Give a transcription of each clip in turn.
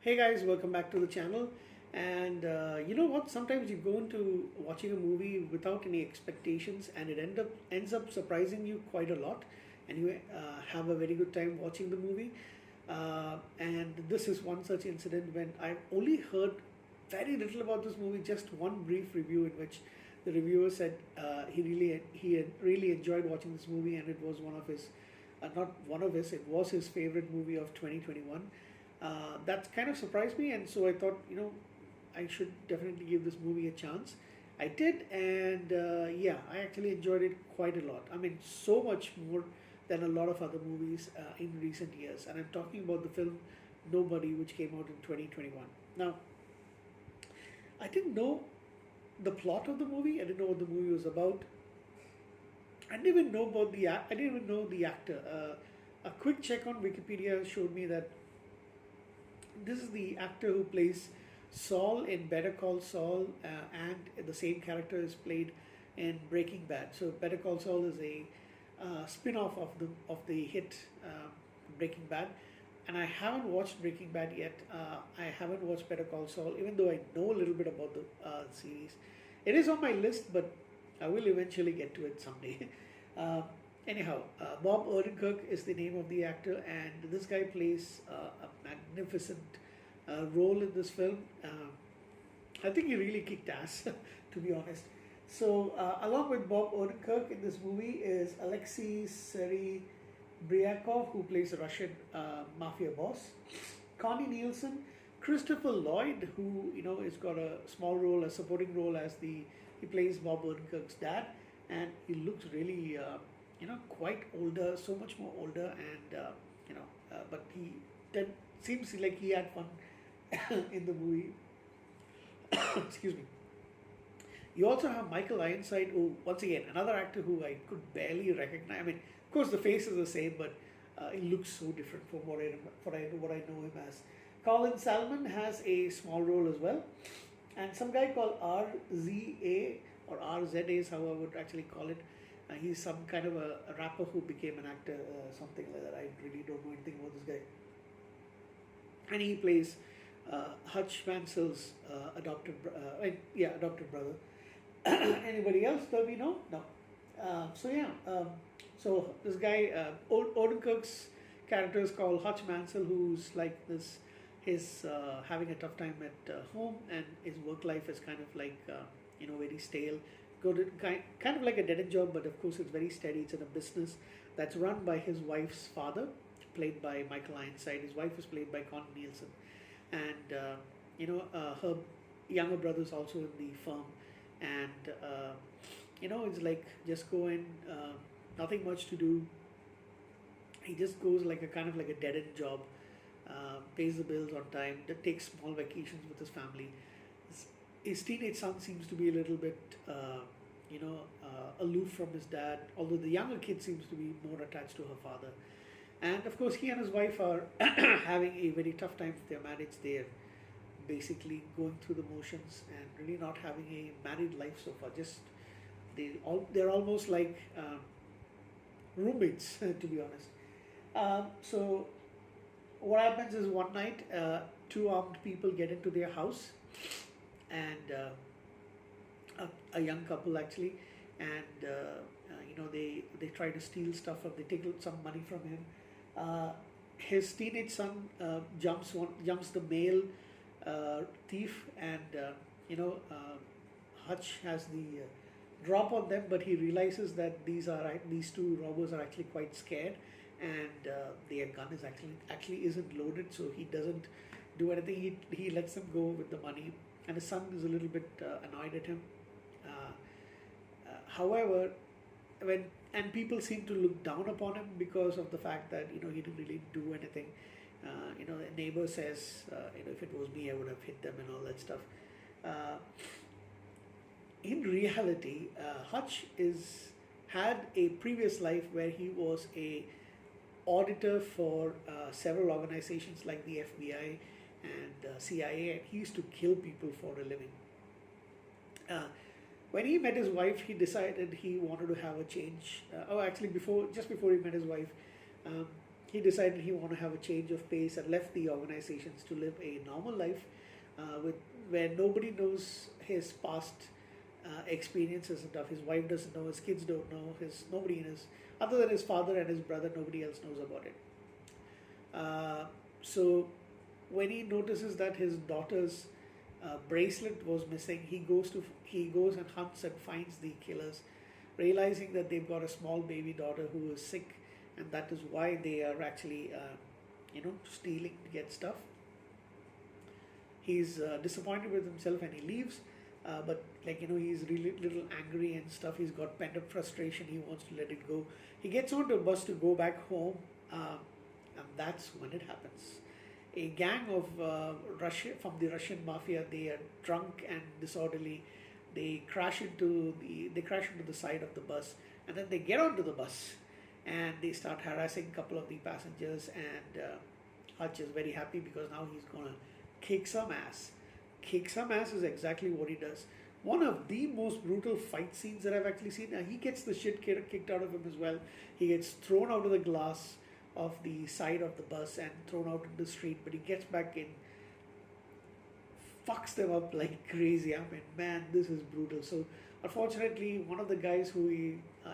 Hey guys, welcome back to the channel. And you know what? Sometimes you go into watching a movie without any expectations, and it ends up surprising you quite a lot, and you have a very good time watching the movie. And this is one such incident when I only heard very little about this movie, just one brief review in which the reviewer said he had really enjoyed watching this movie, and it was one of his not one of his, it was his favorite movie of 2021. That kind of surprised me, and so I thought, I should definitely give this movie a chance. I did, and yeah, I actually enjoyed it quite a lot. I mean, so much more than a lot of other movies in recent years. And I'm talking about the film Nobody, which came out in 2021. Now, I didn't know the plot of the movie. I didn't know what the movie was about. I didn't even know about I didn't even know the actor. A quick check on Wikipedia showed me that this is the actor who plays Saul in Better Call Saul, and the same character is played in Breaking Bad. So Better Call Saul is a spin-off of the hit Breaking Bad, and I haven't watched Breaking Bad yet. I haven't watched Better Call Saul, even though I know a little bit about the series. It is on my list, but I will eventually get to it someday. Uh, Anyhow, Bob Odenkirk is the name of the actor, and this guy plays a magnificent role in this film. I think he really kicked ass, to be honest. So, along with Bob Odenkirk in this movie is Alexei Serebryakov, who plays a Russian mafia boss, Connie Nielsen, Christopher Lloyd, who has got a small role, a supporting role as he plays Bob Odenkirk's dad, and he looks really quite older, so much more older, and but he then seems like he had fun in the movie. Excuse me. You also have Michael Ironside, who, once again, another actor who I could barely recognize. I mean, of course, the face is the same, but he looks so different from what I know him as. Colin Salmon has a small role as well, and some guy called RZA, or RZA is how I would actually call it. He's some kind of a rapper who became an actor, something like that. I really don't know anything about this guy. And he plays Hutch Mansell's adopted brother. Anybody else that we know? No. So yeah, so this guy, Odenkirk's character is called Hutch Mansell, who's like this. He's having a tough time at home, and his work life is kind of like very stale. Go to kind of like a dead end job, but of course it's very steady. It's in a business that's run by his wife's father, played by Michael Ironside. His wife is played by Connie Nielsen, and her younger brother's also in the firm, and it's like just go in, nothing much to do. He just goes like a kind of like a dead end job, pays the bills on time, takes small vacations with his family. His teenage son seems to be a little bit, aloof from his dad, although the younger kid seems to be more attached to her father. And of course, he and his wife are having a very tough time with their marriage. They're basically going through the motions and really not having a married life so far. Just they're almost like roommates, to be honest. So what happens is one night, two armed people get into their house, and a young couple actually, and they try to steal stuff, or they take some money from him. His teenage son jumps the male thief, and Hutch has the drop on them, but he realizes that these two robbers are actually quite scared, and their gun is actually isn't loaded, so he doesn't do anything. He lets them go with the money, and his son is a little bit annoyed at him. However, and people seem to look down upon him because of the fact that he didn't really do anything. The neighbor says, if it was me, I would have hit them and all that stuff. In reality, Hutch had a previous life where he was a auditor for several organizations like the FBI and CIA, and he used to kill people for a living. When he met his wife, he decided he wanted to have a change. Actually, just before he met his wife, he decided he wanted to have a change of pace and left the organizations to live a normal life with where nobody knows his past experiences and stuff. His wife doesn't know, his kids don't know, his nobody in his other than his father and his brother, nobody else knows about it. So when he notices that his daughter's bracelet was missing, he goes and hunts and finds the killers, realizing that they've got a small baby daughter who is sick, and that is why they are actually stealing to get stuff. He's disappointed with himself and he leaves. But he's really little angry and stuff. He's got pent up frustration. He wants to let it go. He gets onto a bus to go back home, and that's when it happens. A gang of Russia from the Russian mafia. They are drunk and disorderly. They crash into the side of the bus, and then they get onto the bus, and they start harassing a couple of the passengers. And Hutch is very happy because now he's gonna kick some ass. Kick some ass is exactly what he does. One of the most brutal fight scenes that I've actually seen. Now, he gets the shit kicked out of him as well. He gets thrown out of the glass of the side of the bus and thrown out in the street, but he gets back in, fucks them up like crazy. I mean, man, this is brutal. So, unfortunately, one of the guys who he who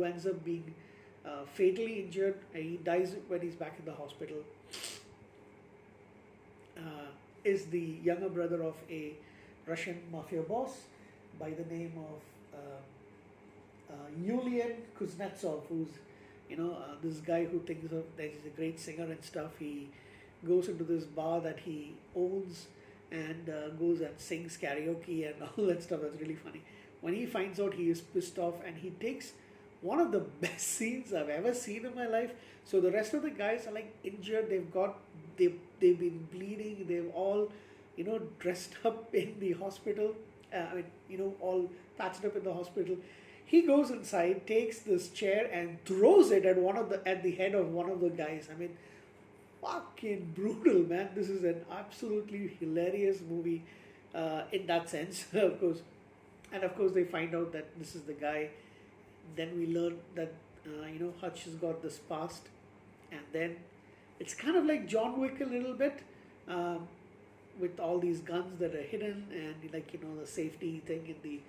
ends up being fatally injured, he dies when he's back in the hospital. Is the younger brother of a Russian mafia boss by the name of Yulian Kuznetsov, who's this guy who thinks of that he's a great singer and stuff. He goes into this bar that he owns and goes and sings karaoke and all that stuff. That's really funny. When he finds out, he is pissed off and he takes one of the best scenes I've ever seen in my life. So the rest of the guys are like injured. They've been bleeding. They've all dressed up in the hospital. All patched up in the hospital. He goes inside, takes this chair and throws it at the head of one of the guys. I mean, fucking brutal, man. This is an absolutely hilarious movie in that sense, of course. And of course, they find out that this is the guy. Then we learn that Hutch has got this past, and then it's kind of like John Wick a little bit, with all these guns that are hidden and the safety thing in the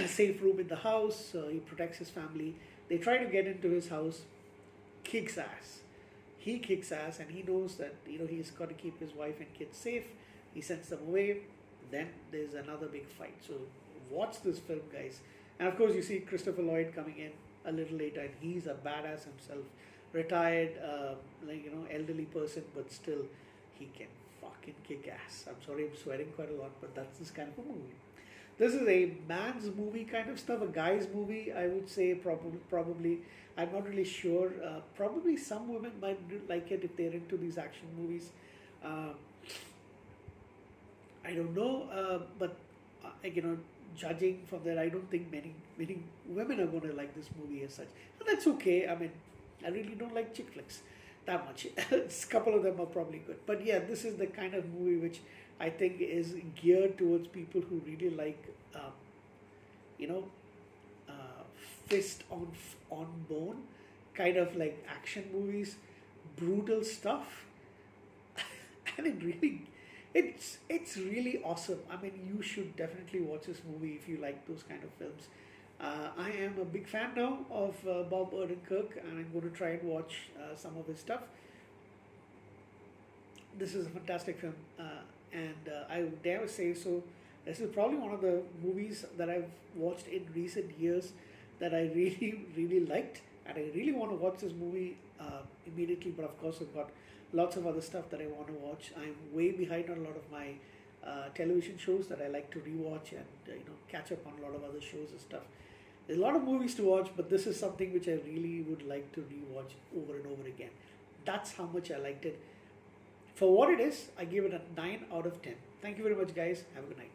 safe room in the house. He protects his family. They try to get into his house, kicks ass. He kicks ass, and he knows that he's got to keep his wife and kids safe. He sends them away. Then there's another big fight. So watch this film, guys. And of course, you see Christopher Lloyd coming in a little later, and he's a badass himself. Retired, elderly person, but still, he can fucking kick ass. I'm sorry, I'm swearing quite a lot, but that's this kind of a movie. This is a man's movie kind of stuff, a guy's movie, I would say, probably. I'm not really sure. Probably some women might like it if they're into these action movies. I don't know, but judging from that, I don't think many women are going to like this movie as such. And that's okay. I mean, I really don't like chick flicks that much. A couple of them are probably good. But yeah, this is the kind of movie which I think is geared towards people who really like, fist on bone, kind of like action movies, brutal stuff. And it's really awesome. I mean, you should definitely watch this movie if you like those kind of films. I am a big fan now of Bob Odenkirk, and I'm going to try and watch some of his stuff. This is a fantastic film, and I would dare say so. This is probably one of the movies that I've watched in recent years that I really, really liked, and I really want to watch this movie immediately. But of course, I've got lots of other stuff that I want to watch. I'm way behind on a lot of my television shows that I like to rewatch and catch up on a lot of other shows and stuff. There's a lot of movies to watch, but this is something which I really would like to rewatch over and over again. That's how much I liked it. For what it is, I give it a 9 out of 10. Thank you very much, guys. Have a good night.